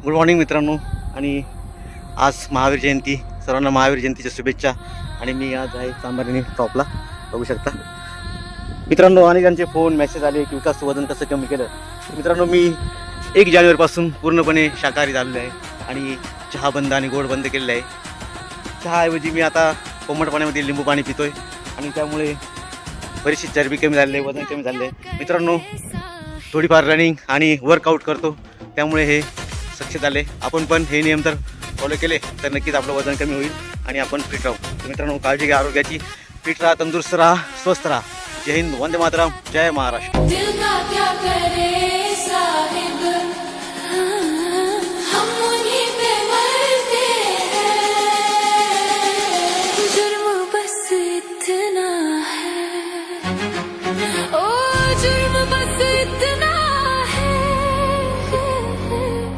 Good morning मित्रांनो. आणि आज महावीर जयंती, सर्वांना महावीर जयंतीच्या शुभेच्छा. आणि मी आज आहे चांभारणी टॉपला, बघू शकता मित्रांनो. अनेकांचे फोन मेसेज आले की विकास वजन कसं कमी केलं. मित्रांनो मी 1 जानेवारीपासून पूर्णपणे शाकाहारी झालेलो आहे आणि चहा बंद आणि गोड बंद केलेलं आहे. चहाऐवजी मी आता कोमट पाण्यामध्ये लिंबू पाणी पितोय आणि त्यामुळे बरीचशी चरबी कमी झाली आहे, वजन कमी झालं आहे. मित्रांनो थोडीफार रनिंग आणि वर्कआउट करतो, त्यामुळे हे सक्सेस झाले. आपण पण हे नियम तर फॉलो केले तर नक्कीच आपलं वजन कमी होईल आणि आपण फिट राहू. तर मित्रांनो काळजी घ्या आरोग्याची, फिट राहा, तंदुरुस्त राहा, स्वस्थ राहा. जय हिंद, वंदे मातरम, जय महाराष्ट्र.